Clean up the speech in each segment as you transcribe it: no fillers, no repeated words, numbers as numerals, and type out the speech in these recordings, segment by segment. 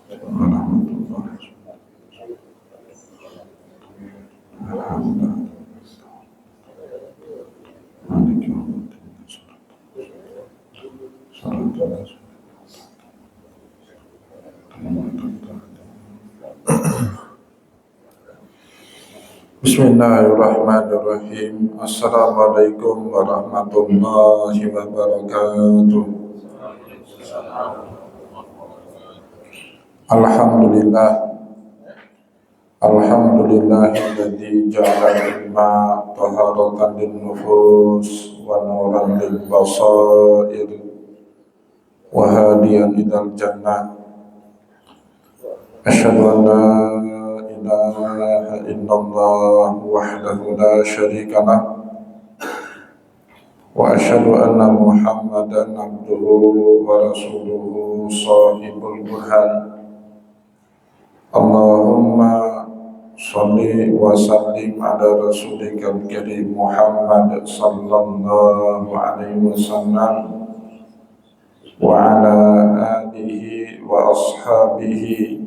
warahmatullahi wabarakatuh. Maliki yaumiddin. Bismillahirrahmanirrahim. Assalamualaikum warahmatullahi wabarakatuh. Alhamdulillah. Alhamdulillahilladzi ja'ala al-ilma taharatan lin-nufus wa nuran lil-basair wa hadiyan ilal jannah. Asyhadu an la ilaha illallah wahdahu la syarika lah wa asyhadu anna Muhammadan abduhu wa rasuluhu shahibul burhan. Allahumma shalli wa sallim ala rasulika al-karim Muhammad sallallahu alaihi wasallam wa ala alihi wa ashabihi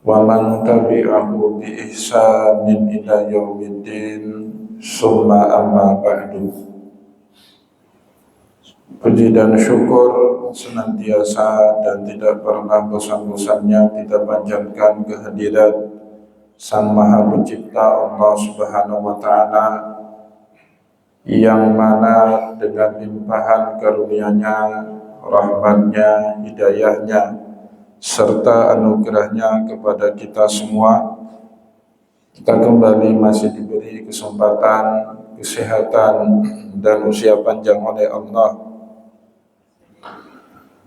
wa man tabi'ahu bi ihsanin ila yaumiddin, summa amma ba'du. Puji dan syukur senantiasa dan tidak pernah bosan-bosannya kita panjatkan kehadirat Sang Maha Pencipta Allah Subhanahu wa Ta'ala, yang mana dengan limpahan karunia-Nya, rahmat-Nya, hidayah-Nya, serta anugerahnya kepada kita semua, kita kembali masih diberi kesempatan, kesehatan, dan usia panjang oleh Allah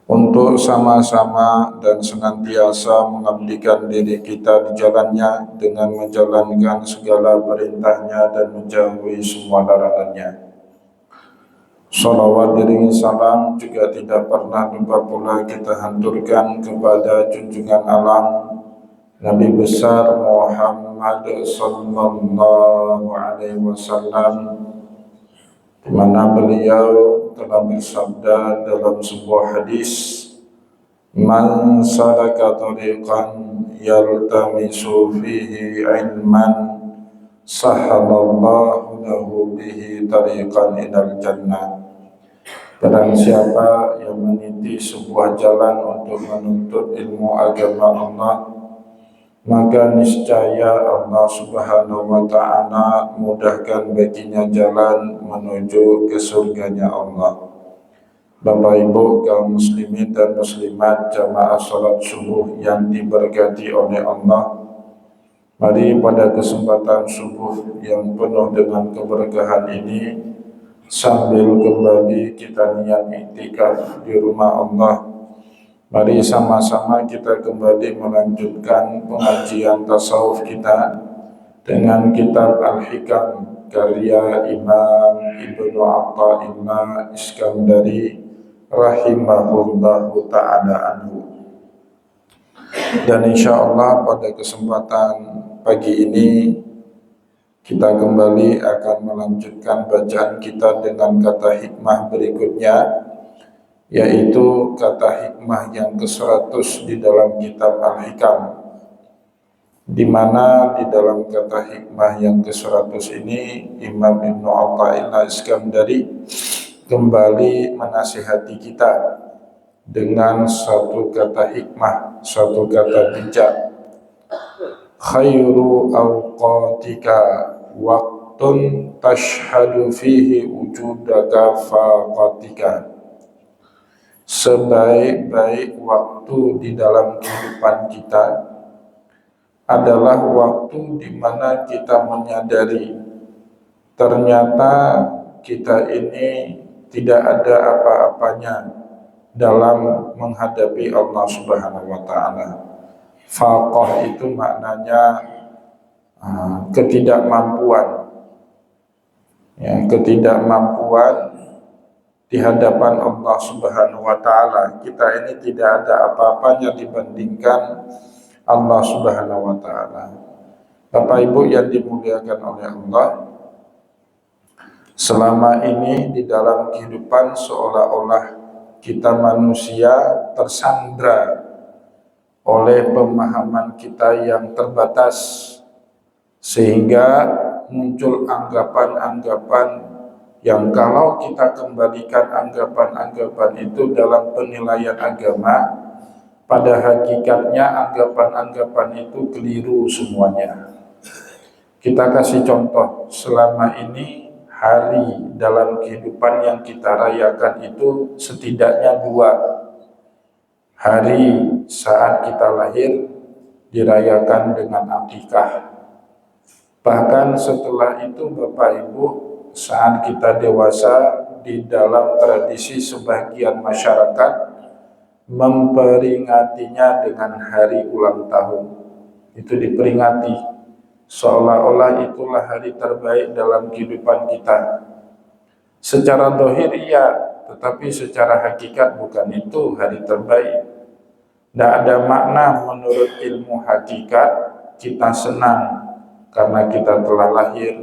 untuk sama-sama dan senantiasa mengabdikan diri kita di jalannya dengan menjalankan segala perintahnya dan menjauhi semua larangannya. Salawat diringi salam juga tidak pernah lupa pula kita haturkan kepada junjungan alam Nabi besar Muhammad sallallahu alaihi wasallam, di mana beliau telah bersabda dalam sebuah hadis, "Man salaka tariqan yaltamisu fihi ilman, sahalallahu lahu bihi tariqan ilal jannah." Barang siapa yang meniti sebuah jalan untuk menuntut ilmu agama Allah, maka niscaya Allah Subhanahu wa Ta'ala mudahkan baginya jalan menuju ke surganya Allah. Bapak Ibu kaum muslimin dan muslimat jamaah salat subuh yang diberkati oleh Allah, mari pada kesempatan subuh yang penuh dengan keberkahan ini, sambil kembali kita niat iktikaf di rumah Allah, mari sama-sama kita kembali melanjutkan pengajian tasawuf kita dengan kitab Al-Hikam karya Imam Ibnu Atha'illah Iskandari rahimahullahu ta'ala anhu. Dan insya Allah pada kesempatan pagi ini kita kembali akan melanjutkan bacaan kita dengan kata hikmah berikutnya, yaitu kata hikmah yang ke-100 di dalam kitab Al-Hikam, di mana di dalam kata hikmah yang ke-100 ini Imam Ibnu Atha'illah Iskandari kembali menasihati kita dengan satu kata hikmah, satu kata bijak. Khairu awqatika waqtun tashhadu fihi wujudaka faqatika. Sebaik-baik waktu di dalam kehidupan kita adalah waktu di mana kita menyadari ternyata kita ini tidak ada apa-apanya dalam menghadapi Allah Subhanahu wa Ta'ala. Faqah itu maknanya ketidakmampuan, ya, ketidakmampuan di hadapan Allah Subhanahu wa Ta'ala. Kita ini tidak ada apa-apanya dibandingkan Allah Subhanahu wa Ta'ala. Bapak Ibu yang dimuliakan oleh Allah, selama ini di dalam kehidupan seolah-olah kita manusia tersandra oleh pemahaman kita yang terbatas, sehingga muncul anggapan-anggapan yang kalau kita kembalikan anggapan-anggapan itu dalam penilaian agama, pada hakikatnya anggapan-anggapan itu keliru semuanya. Kita kasih contoh, selama ini hari dalam kehidupan yang kita rayakan itu setidaknya 2. Hari saat kita lahir dirayakan dengan akikah. Bahkan setelah itu Bapak Ibu, saat kita dewasa, di dalam tradisi sebagian masyarakat memperingatinya dengan hari ulang tahun. Itu diperingati seolah-olah itulah hari terbaik dalam kehidupan kita. Secara dohir iya, tetapi secara hakikat bukan itu hari terbaik. Tidak ada makna menurut ilmu hakikat kita senang karena kita telah lahir,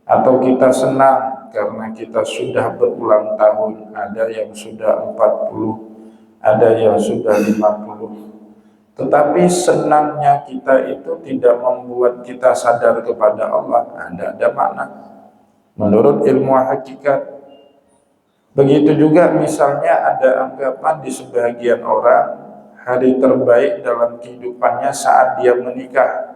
atau kita senang karena kita sudah berulang tahun. Ada yang sudah 40, ada yang sudah 50. Tetapi senangnya kita itu tidak membuat kita sadar kepada Allah. Tidak ada makna menurut ilmu hakikat. Begitu juga misalnya ada anggapan di sebagian orang, hari terbaik dalam kehidupannya saat dia menikah,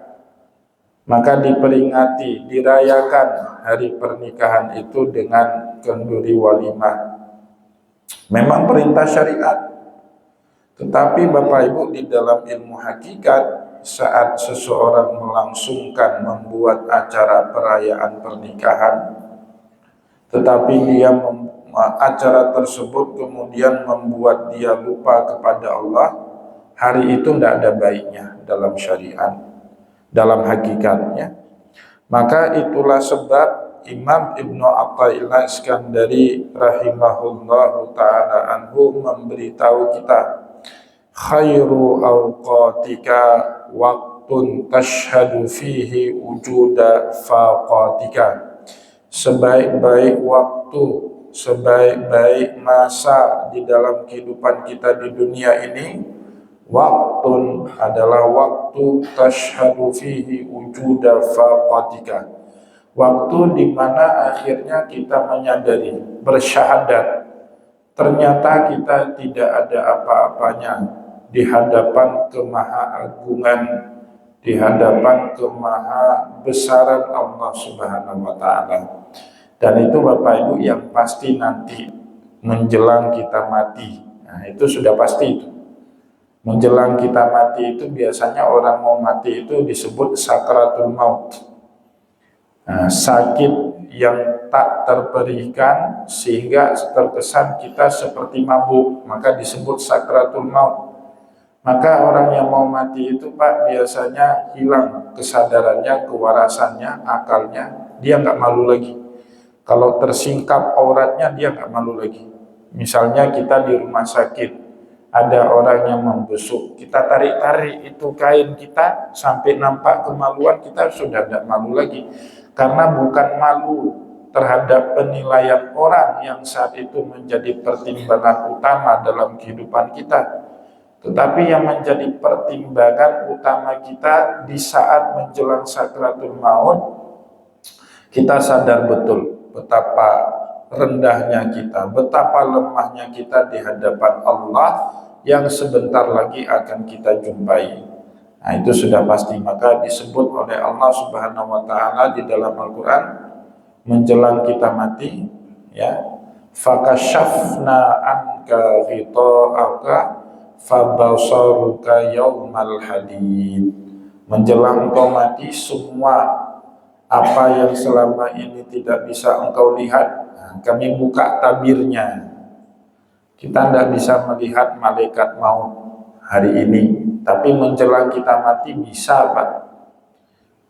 maka diperingati, dirayakan hari pernikahan itu dengan kenduri walimah. Memang perintah syariat, tetapi Bapak Ibu, di dalam ilmu hakikat, saat seseorang melangsungkan membuat acara perayaan pernikahan, tetapi dia acara tersebut kemudian membuat dia lupa kepada Allah, hari itu tidak ada baiknya dalam syariat, dalam hakikatnya. Maka itulah sebab Imam Ibnu Athaillah Iskandari rahimahullahu ta'ala anhu memberitahu kita, khairu awqatika waqtun tashhadu fihi wujuda faqatika. Sebaik-baik waktu, sebaik-baik masa di dalam kehidupan kita di dunia ini, waktun adalah waktu tashhadu fihi wujuda faqatika, waktu di mana akhirnya kita menyadari, bersyahadat, ternyata kita tidak ada apa-apanya di hadapan kemahaagungan, di hadapan kemahabesaran Allah Subhanahu wa Ta'ala. Dan itu Bapak Ibu yang pasti nanti menjelang kita mati. Nah, itu sudah pasti itu. Menjelang kita mati itu biasanya orang mau mati itu disebut sakratul maut. Nah, sakit yang tak terberikan sehingga terkesan kita seperti mabuk, maka disebut sakratul maut. Maka orang yang mau mati itu Pak biasanya hilang kesadarannya, kewarasannya, akalnya, dia nggak malu lagi. Kalau tersingkap auratnya dia nggak malu lagi. Misalnya kita di rumah sakit, ada orang yang membusuk, kita tarik-tarik itu kain kita sampai nampak kemaluan, kita sudah tidak malu lagi. Karena bukan malu terhadap penilaian orang yang saat itu menjadi pertimbangan utama dalam kehidupan kita, tetapi yang menjadi pertimbangan utama kita di saat menjelang sakratul maut, kita sadar betul betapa rendahnya kita, betapa lemahnya kita di hadapan Allah yang sebentar lagi akan kita jumpai. Nah, itu sudah pasti. Maka disebut oleh Allah Subhanahu wa Ta'ala di dalam Al-Quran, menjelang kita mati, ya, fakashafna anka ghita'aka fabasaruka yaumal hadid. Menjelang engkau mati, semua apa yang selama ini tidak bisa engkau lihat, kami buka tabirnya. Kita tidak bisa melihat malaikat maut hari ini, tapi menjelang kita mati bisa Pak.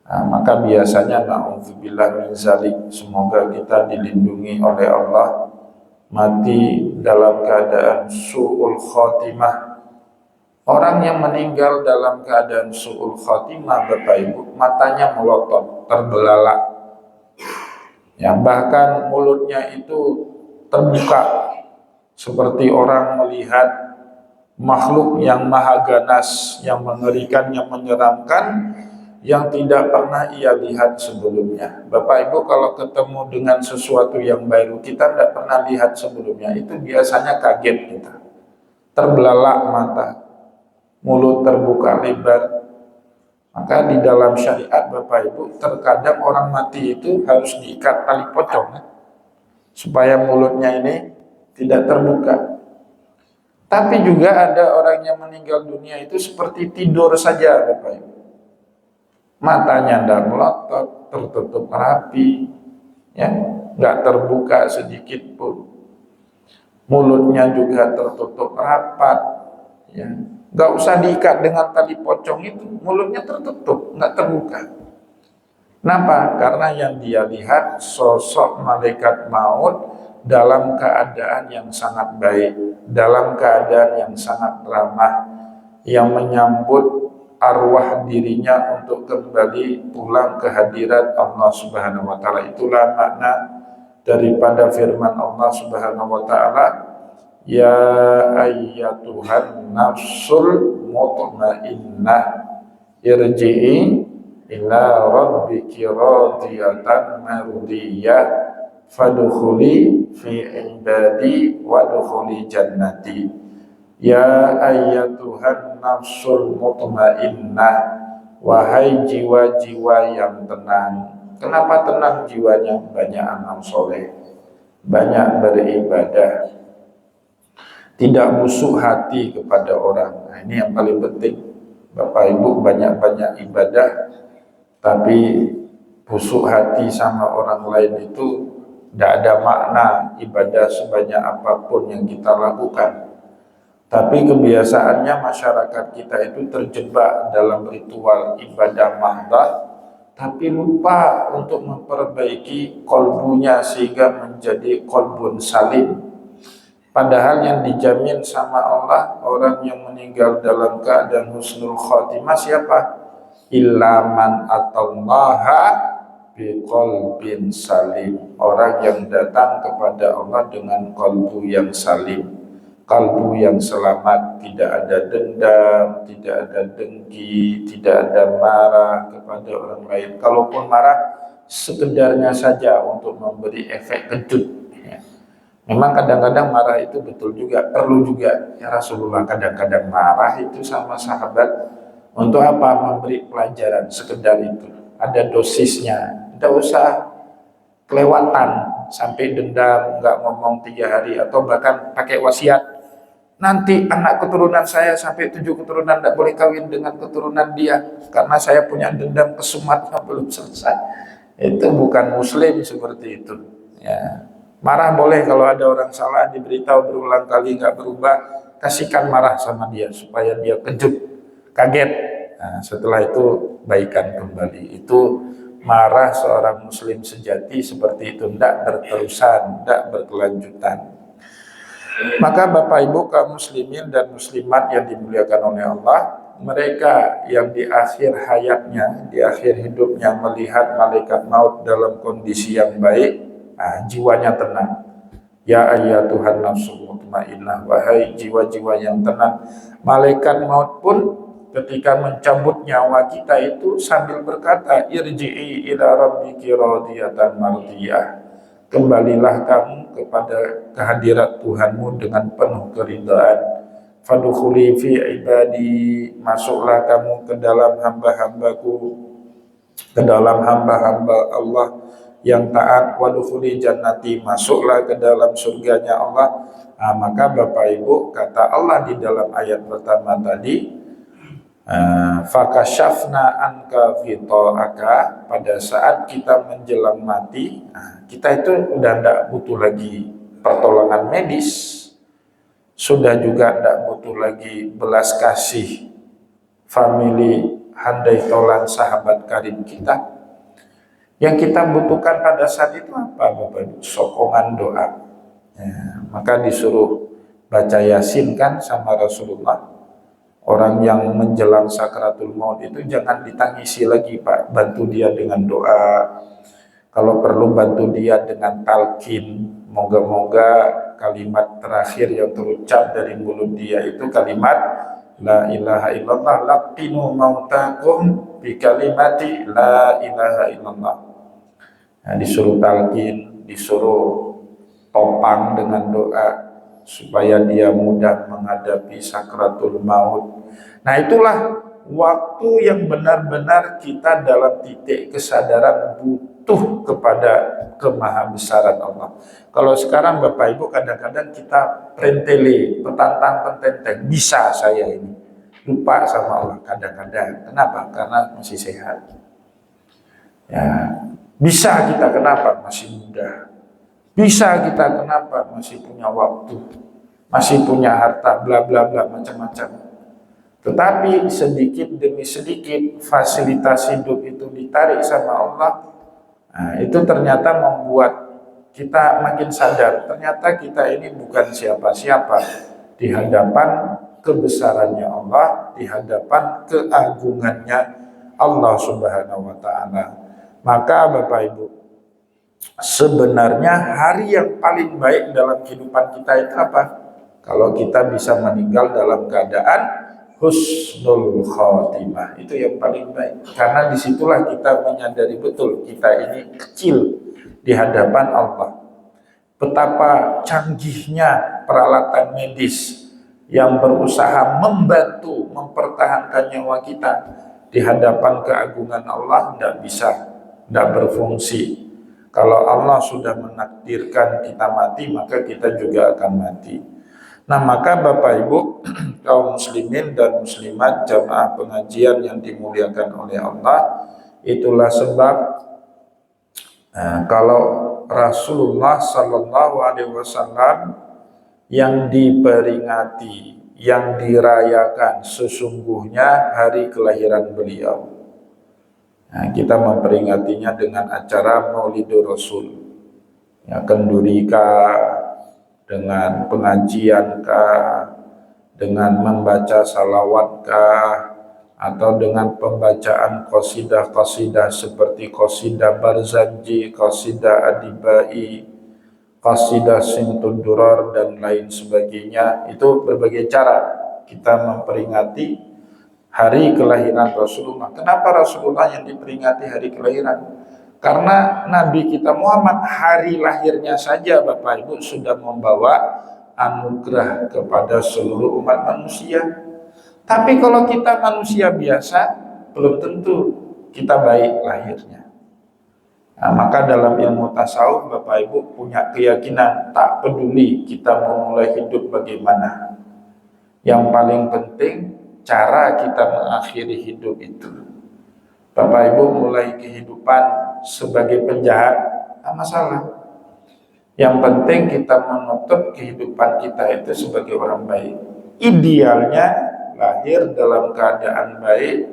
Nah, maka biasanya na'udzubillah min zalik, semoga kita dilindungi oleh Allah mati dalam keadaan su'ul khotimah. Orang yang meninggal dalam keadaan su'ul khotimah Bapak Ibu, matanya melotot, terbelalak, ya, bahkan mulutnya itu terbuka seperti orang melihat makhluk yang maha ganas, yang mengerikan, yang menyeramkan, yang tidak pernah ia lihat sebelumnya. Bapak Ibu kalau ketemu dengan sesuatu yang baru kita tidak pernah lihat sebelumnya, itu biasanya kaget kita, terbelalak mata, mulut terbuka lebar. Maka di dalam syariat Bapak Ibu, terkadang orang mati itu harus diikat tali pocong supaya mulutnya ini tidak terbuka. Tapi juga ada orang yang meninggal dunia itu seperti tidur saja Bapak Ibu. Matanya tidak melotot, tertutup rapi, ya, nggak terbuka sedikit pun. Mulutnya juga tertutup rapat, ya. Nggak usah diikat dengan tali pocong itu, mulutnya tertutup, nggak terbuka. Kenapa? Karena yang dia lihat sosok malaikat maut dalam keadaan yang sangat baik, dalam keadaan yang sangat ramah, yang menyambut arwah dirinya untuk kembali pulang ke hadirat Allah Subhanahu wa taala. Itulah makna daripada firman Allah Subhanahu wa taala, ya ayyatuhan nafsul mutmainnah irji'i ila rabbiki radiyatan mardiyah fadkhuli fi ibadi wadkhuli jannati. Ya ayyatuhan nafsul mutmainnah, wahai jiwa-jiwa yang tenang. Kenapa tenang jiwanya? Banyak amal soleh, banyak beribadah, tidak busuk hati kepada orang. Nah, ini yang paling penting. Bapak Ibu banyak-banyak ibadah, tapi busuk hati sama orang lain itu tidak ada makna ibadah sebanyak apapun yang kita lakukan. Tapi kebiasaannya masyarakat kita itu terjebak dalam ritual ibadah mahdah, tapi lupa untuk memperbaiki kolbunya sehingga menjadi kolbun salim. Padahal yang dijamin sama Allah, orang yang meninggal dalam keadaan husnul khotimah siapa? Ilaman atallaha biqalbin salim. Orang yang datang kepada Allah dengan kalbu yang salim, kalbu yang selamat, tidak ada dendam, tidak ada dengki, tidak ada marah kepada orang lain. Kalaupun marah, sekedarnya saja untuk memberi efek kejut. Memang kadang-kadang marah itu betul juga, perlu juga. Ya Rasulullah kadang-kadang marah itu sama sahabat. Untuk apa? Memberi pelajaran, sekedar itu. Ada dosisnya, tidak usah kelewatan sampai dendam, nggak ngomong 3 hari, atau bahkan pakai wasiat. Nanti anak keturunan saya sampai 7 keturunan tidak boleh kawin dengan keturunan dia, karena saya punya dendam kesumatnya belum selesai. Itu bukan muslim seperti itu. Ya. Marah boleh kalau ada orang salah, diberitahu berulang kali nggak berubah, kasihkan marah sama dia supaya dia kejut, kaget. Nah, setelah itu baikan kembali. Itu marah seorang muslim sejati seperti itu, tidak berterusan, tidak berkelanjutan. Maka Bapak Ibu kaum muslimin dan muslimat yang dimuliakan oleh Allah, mereka yang di akhir hayatnya, di akhir hidupnya melihat malaikat maut dalam kondisi yang baik, jiwanya tenang. Ya ayyatuhan nafsul mutmainnah, wahai jiwa-jiwa yang tenang. Malaikat maut pun ketika mencabut nyawa kita itu sambil berkata, irji'i ila rabbiki radiyatan mardiyah. Kembalilah kamu kepada kehadirat Tuhanmu dengan penuh keridhaan. Fadkhuli fi ibadi, masuklah kamu ke dalam hamba-hambaku, ke dalam hamba-hamba Allah yang taat. Wadkhuli jannati, masuklah ke dalam surganya Allah. Nah, maka Bapak Ibu, kata Allah di dalam ayat pertama tadi, fakashafna anka fitoaka, pada saat kita menjelang mati, kita itu udah tidak butuh lagi pertolongan medis, sudah juga tidak butuh lagi belas kasih family handai tolan sahabat karib kita. Yang kita butuhkan pada saat itu apa Bapak Ibu? Sokongan doa. Ya, maka disuruh baca Yasin kan sama Rasulullah. Orang yang menjelang sakratul maut itu jangan ditangisi lagi Pak, bantu dia dengan doa. Kalau perlu bantu dia dengan talqin, moga-moga kalimat terakhir yang terucap dari mulut dia itu kalimat la ilaha illallah, laqinu mautakum bi kalimati la ilaha illallah. Nah, disuruh talqin, disuruh topang dengan doa supaya dia mudah menghadapi sakratul maut. Nah, itulah waktu yang benar-benar kita dalam titik kesadaran butuh kepada kemahabesaran Allah. Kalau sekarang Bapak Ibu kadang-kadang kita prentele, petantang-pententeng, bisa saya ini. Lupa sama Allah kadang-kadang. Kenapa? Karena masih sehat. Ya, bisa kita kenapa? Masih muda. Bisa kita kenapa? Masih punya waktu. Masih punya harta, bla bla bla, macam-macam. Tetapi sedikit demi sedikit fasilitas hidup itu ditarik sama Allah. Nah, itu ternyata membuat kita makin sadar. Ternyata kita ini bukan siapa-siapa di hadapan kebesarannya Allah, di hadapan keagungannya Allah Subhanahu wa Ta'ala. Maka Bapak Ibu, sebenarnya hari yang paling baik dalam kehidupan kita itu apa? Kalau kita bisa meninggal dalam keadaan husnul khotimah, itu yang paling baik. Karena disitulah kita menyadari betul kita ini kecil di hadapan Allah. Betapa canggihnya peralatan medis yang berusaha membantu mempertahankan nyawa kita di hadapan keagungan Allah tidak bisa, tidak berfungsi. Kalau Allah sudah menakdirkan kita mati, maka kita juga akan mati. Nah, maka Bapak Ibu kaum muslimin dan muslimat jamaah pengajian yang dimuliakan oleh Allah, itulah sebab kalau Rasulullah Sallallahu Alaihi Wasallam yang diperingati, yang dirayakan sesungguhnya hari kelahiran beliau. Nah, kita memperingatinya dengan acara Maulidur Rasul, ya, kendurika, dengan pengajian kah, dengan membaca salawat kah, atau dengan pembacaan qasidah-qasidah seperti qasidah Barzanji, qasidah Adibai, qasidah Simtud Durar dan lain sebagainya. Itu berbagai cara kita memperingati hari kelahiran Rasulullah. Kenapa Rasulullah yang diperingati hari kelahiran? Karena Nabi kita Muhammad hari lahirnya saja Bapak Ibu sudah membawa anugerah kepada seluruh umat manusia. Tapi kalau kita manusia biasa, belum tentu kita baik lahirnya. Nah, maka dalam ilmu tasawuf Bapak Ibu punya keyakinan tak peduli kita mau mulai hidup bagaimana. Yang paling penting cara kita mengakhiri hidup itu. Bapak Ibu mulai kehidupan sebagai penjahat, tak masalah. Yang penting kita menutup kehidupan kita itu sebagai orang baik. Idealnya lahir dalam keadaan baik,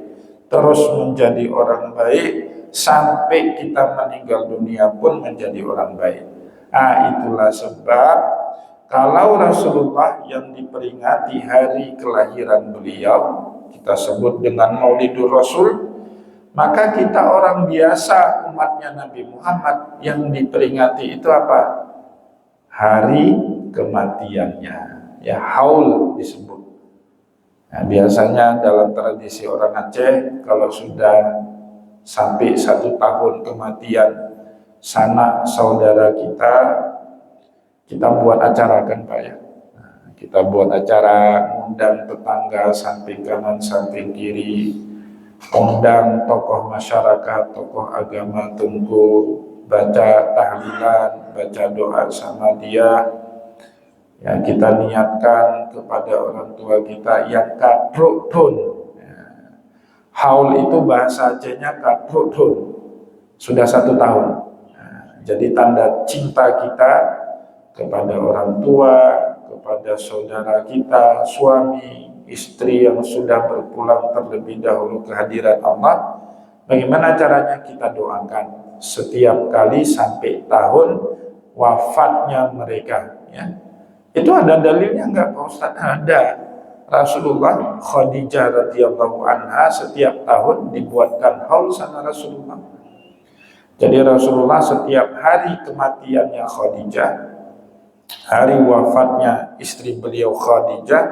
terus menjadi orang baik, sampai kita meninggal dunia pun menjadi orang baik. Nah, itulah sebab kalau Rasulullah yang diperingati hari kelahiran beliau, kita sebut dengan Maulidur Rasul, maka kita orang biasa umatnya Nabi Muhammad yang diperingati itu apa? Hari kematiannya, ya, haul disebut. Nah, biasanya dalam tradisi orang Aceh kalau sudah sampai 1 tahun kematian sanak saudara kita buat acara kan Pak ya. Nah, kita buat acara, undang tetangga samping kanan samping kiri, undang tokoh masyarakat, tokoh agama, tunggu baca tahlilan, baca doa sama dia. Ya, kita niatkan kepada orang tua kita yang kadrukdun. Ya. Haul itu bahasa Acehnya kadrukdun. Sudah 1 tahun. Nah, jadi tanda cinta kita kepada orang tua, kepada saudara kita, suami, istri yang sudah berpulang terlebih dahulu kehadiran Allah. Bagaimana caranya? Kita doakan setiap kali sampai tahun wafatnya mereka, ya. Itu ada dalilnya enggak Pak Ustaz? Ada. Rasulullah, Khadijah radhiyallahu anha setiap tahun dibuatkan haul sama Rasulullah. Jadi Rasulullah setiap hari kematiannya Khadijah hari wafatnya istri beliau Khadijah,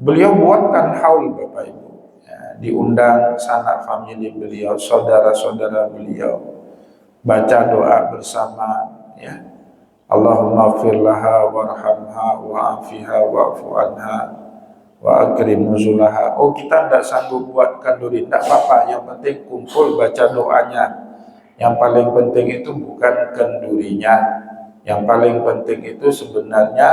beliau buatkan haul Bapak Ibu. Ya, diundang sanak famili beliau, saudara-saudara beliau, baca doa bersama, ya. Allahumma ighfir laha warhamha wa'afiha wa'fu anha wa akrim nuzulaha. Oh, kita tidak sanggup buatkan duri, tidak apa-apa, yang penting kumpul baca doanya. Yang paling penting itu bukan kendurinya, yang paling penting itu sebenarnya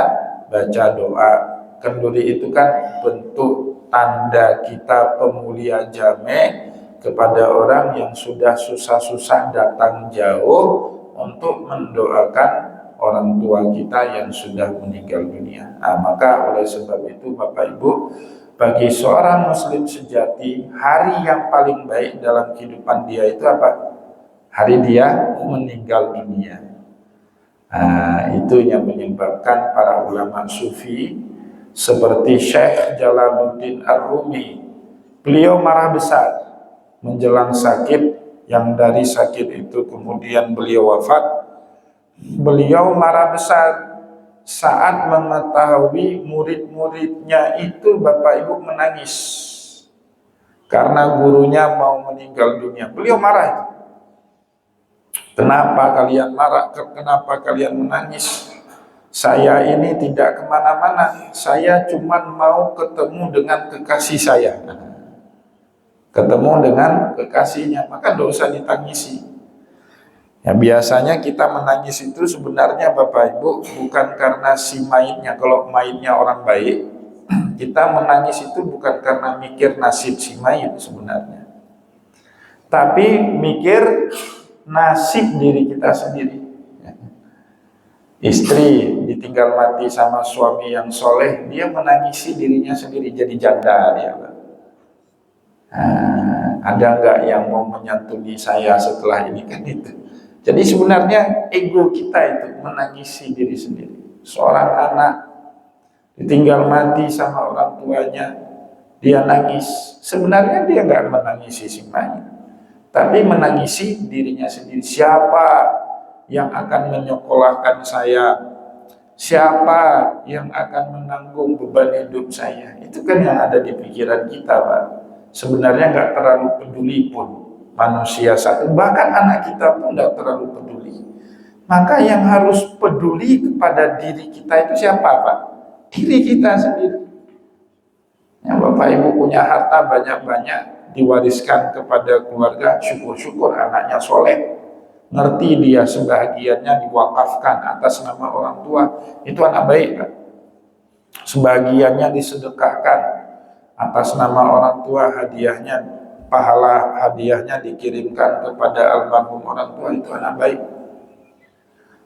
baca doa. Kenduri itu kan bentuk tanda kita pemulia jame kepada orang yang sudah susah-susah datang jauh untuk mendoakan orang tua kita yang sudah meninggal dunia. Nah, maka oleh sebab itu Bapak Ibu, bagi seorang muslim sejati, hari yang paling baik dalam kehidupan dia itu apa? Hari dia meninggal dunia. Nah, itu yang menyebabkan para ulama sufi seperti Syekh Jalaluddin Ar-Rumi, beliau marah besar menjelang sakit, yang dari sakit itu kemudian beliau wafat. Beliau marah besar saat mengetahui murid-muridnya itu Bapak Ibu menangis karena gurunya mau meninggal dunia. Beliau marah. Kenapa kalian marah? Kenapa kalian menangis? Saya ini tidak kemana-mana. Saya cuma mau ketemu dengan kekasih saya. Ketemu dengan kekasihnya, maka tidak usah ditangisi. Ya, biasanya kita menangis itu sebenarnya Bapak Ibu bukan karena si mayitnya. Kalau mayitnya orang baik, kita menangis itu bukan karena mikir nasib si mayit sebenarnya, tapi mikir nasib diri kita sendiri. Istri ditinggal mati sama suami yang soleh, dia menangisi dirinya sendiri jadi janda dia. Ada nggak yang mau menyantuni saya setelah ini, kan itu. Jadi sebenarnya ego kita itu menangisi diri sendiri. Seorang anak ditinggal mati sama orang tuanya, dia nangis. Sebenarnya dia nggak menangisi si mayit, tapi menangisi dirinya sendiri. Siapa yang akan menyekolahkan saya? Siapa yang akan menanggung beban hidup saya? Itu kan yang ada di pikiran kita, Pak. Sebenarnya nggak terlalu peduli pun manusia satu, bahkan anak kita pun tidak terlalu peduli. Maka yang harus peduli kepada diri kita itu siapa, Pak? Diri kita sendiri. Yang Bapak Ibu punya harta banyak-banyak, diwariskan kepada keluarga, syukur-syukur anaknya soleh, ngerti dia sebahagiannya diwakafkan atas nama orang tua, itu anak baik, Pak. Sebagiannya disedekahkan atas nama orang tua, hadiahnya, pahala hadiahnya dikirimkan kepada almarhum orang tua, itu anak baik.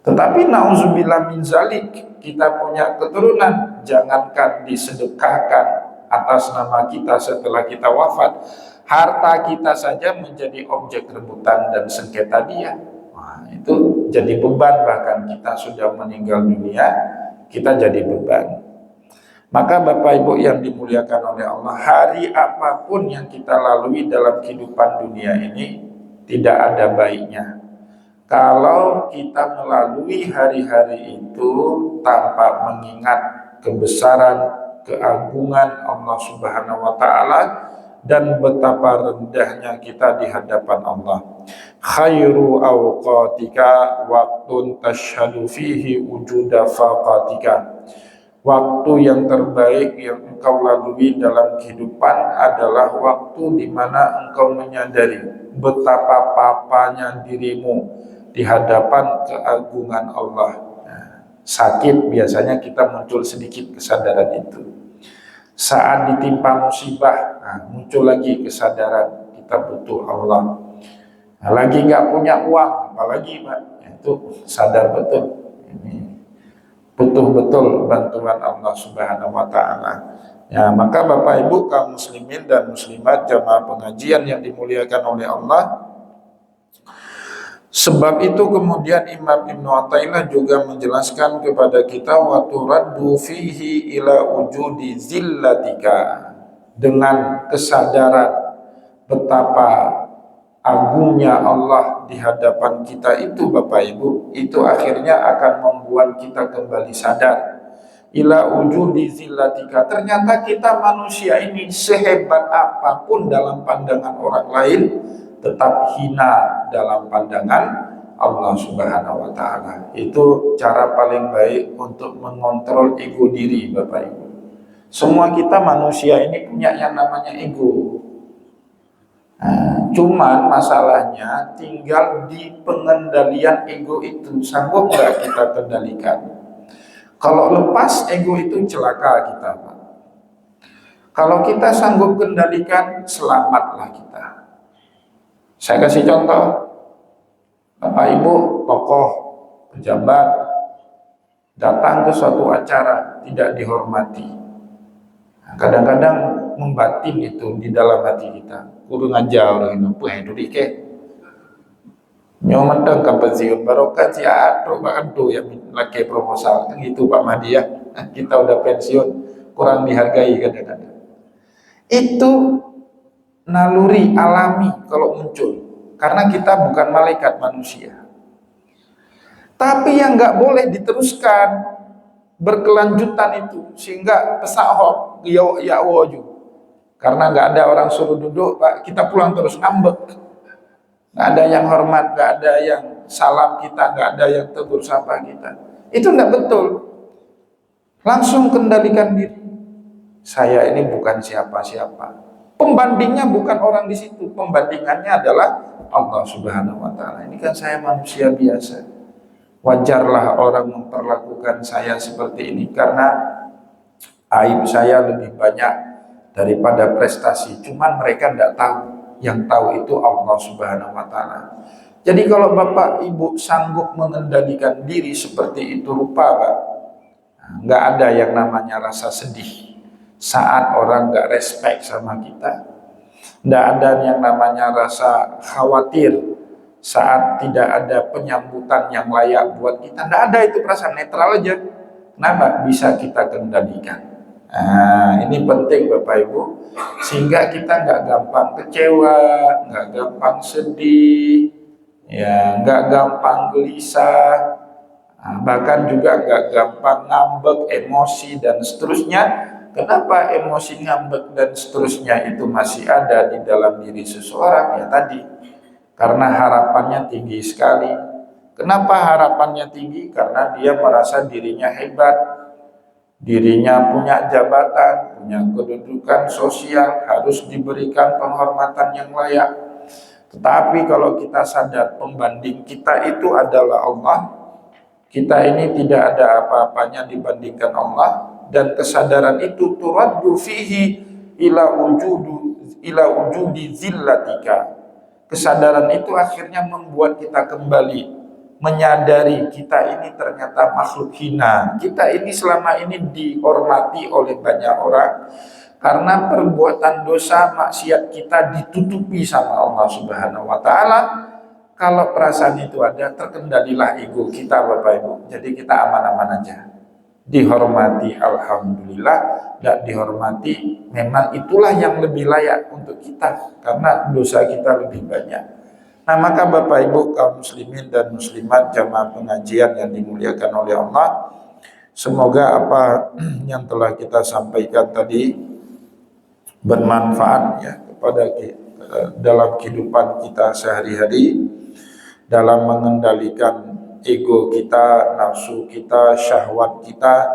Tetapi na'udzubillah min zalik, kita punya keturunan, jangankan disedekahkan atas nama kita setelah kita wafat, harta kita saja menjadi objek rebutan dan sengketa dia. Nah, itu jadi beban, bahkan kita sudah meninggal dunia, kita jadi beban. Maka Bapak Ibu yang dimuliakan oleh Allah, hari apapun yang kita lalui dalam kehidupan dunia ini tidak ada baiknya kalau kita melalui hari-hari itu tanpa mengingat kebesaran, keagungan Allah Subhanahu wa Ta'ala, dan betapa rendahnya kita di hadapan Allah. Khairu awqatika waktun tashhadu fihi wujuda faqatika. Waktu yang terbaik yang engkau lalui dalam kehidupan adalah waktu di mana engkau menyadari betapa papanya dirimu di hadapan keagungan Allah. Sakit biasanya kita muncul sedikit kesadaran itu. Saat ditimpa musibah, muncul lagi kesadaran kita butuh Allah. Lagi nggak punya uang, apalagi Pak, itu sadar betul ini butuh betul bantuan Allah Subhanahu wa Ta'ala. Ya, maka Bapak Ibu kaum muslimin dan muslimat jamaah pengajian yang dimuliakan oleh Allah, sebab itu kemudian Imam Ibnu Athaillah juga menjelaskan kepada kita wa turaddu fihi ila wujudi zillatika, dengan kesadaran betapa agungnya Allah di hadapan kita itu Bapak Ibu, itu akhirnya akan membuat kita kembali sadar ila wujudi zillatika. Ternyata kita manusia ini sehebat apapun dalam pandangan orang lain tetap hina dalam pandangan Allah Subhanahu wa taala. Itu cara paling baik untuk mengontrol ego diri Bapak Ibu. Semua kita manusia ini punya yang namanya ego. Nah, cuman masalahnya tinggal di pengendalian ego itu. Sanggup nggak kita kendalikan? Kalau lepas ego itu celaka kita, Pak. Kalau kita sanggup kendalikan, selamatlah kita. Saya kasih contoh, Bapak Ibu tokoh pejabat datang ke suatu acara tidak dihormati. Kadang-kadang membatin itu di dalam hati kita. Kudu ngajau dengan apa yang dulu ke. Nyoman teng kampasiun barokah si atro bahkan tuh yang laki proposal kan gitu Pak Mahdi ya. Kita udah pensiun kurang dihargai kadang-kadang. Itu naluri alami kalau muncul karena kita bukan malaikat manusia. Tapi yang nggak boleh diteruskan berkelanjutan itu sehingga pesahok ya waju. Karena nggak ada orang suruh duduk, Pak, kita pulang terus ngambek. Nggak ada yang hormat, nggak ada yang salam kita, nggak ada yang tegur sapa kita. Itu nggak betul. Langsung kendalikan diri. Saya ini bukan siapa-siapa. Pembandingnya bukan orang di situ, pembandingannya adalah Allah Subhanahu wa taala. Ini kan saya manusia biasa. Wajarlah orang memperlakukan saya seperti ini karena aib saya lebih banyak daripada prestasi. Cuman mereka tidak tahu. Yang tahu itu Allah Subhanahu wa taala. Jadi kalau Bapak Ibu sanggup mengendalikan diri seperti itu rupa, Pak, nggak ada yang namanya rasa sedih saat orang nggak respect sama kita. Nggak ada yang namanya rasa khawatir saat tidak ada penyambutan yang layak buat kita. Nggak ada, itu perasaan netral aja. Kenapa? Bisa kita kendalikan. Nah, ini penting Bapak Ibu, sehingga kita nggak gampang kecewa, nggak gampang sedih, ya, nggak gampang gelisah, bahkan juga nggak gampang ngambek, emosi dan seterusnya. Kenapa emosi, ngambek dan seterusnya itu masih ada di dalam diri seseorang? Ya tadi, karena harapannya tinggi sekali. Kenapa harapannya tinggi? Karena dia merasa dirinya hebat, dirinya punya jabatan, punya kedudukan sosial, harus diberikan penghormatan yang layak. Tetapi kalau kita sadar pembanding kita itu adalah Allah, kita ini tidak ada apa-apanya dibandingkan Allah, dan kesadaran itu turaddu fihi ila wujudi zillatika. Kesadaran itu akhirnya membuat kita kembali menyadari kita ini ternyata makhluk hina. Kita ini selama ini dihormati oleh banyak orang karena perbuatan dosa maksiat kita ditutupi sama Allah Subhanahu wa taala. Kalau perasaan itu ada, terkendalilah ego kita Bapak Ibu. Jadi kita aman-aman aja. Dihormati alhamdulillah, tidak dihormati memang itulah yang lebih layak untuk kita karena dosa kita lebih banyak. Nah, maka Bapak Ibu kaum muslimin dan muslimat jamaah pengajian yang dimuliakan oleh Allah, semoga apa yang telah kita sampaikan tadi bermanfaat ya kepada dalam kehidupan kita sehari-hari, dalam mengendalikan ego kita, nafsu kita, syahwat kita.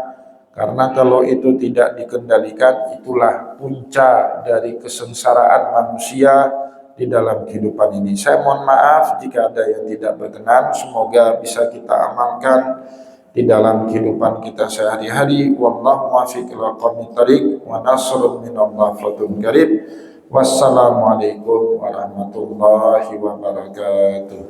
Karena kalau itu tidak dikendalikan, itulah puncak dari kesengsaraan manusia di dalam kehidupan ini. Saya mohon maaf jika ada yang tidak berkenan. Semoga bisa kita amalkan di dalam kehidupan kita sehari-hari. Wallahu muwaffiq ila aqwamit thoriq wa nasrun minallah fathun qarib. Wassalamualaikum warahmatullahi wabarakatuh.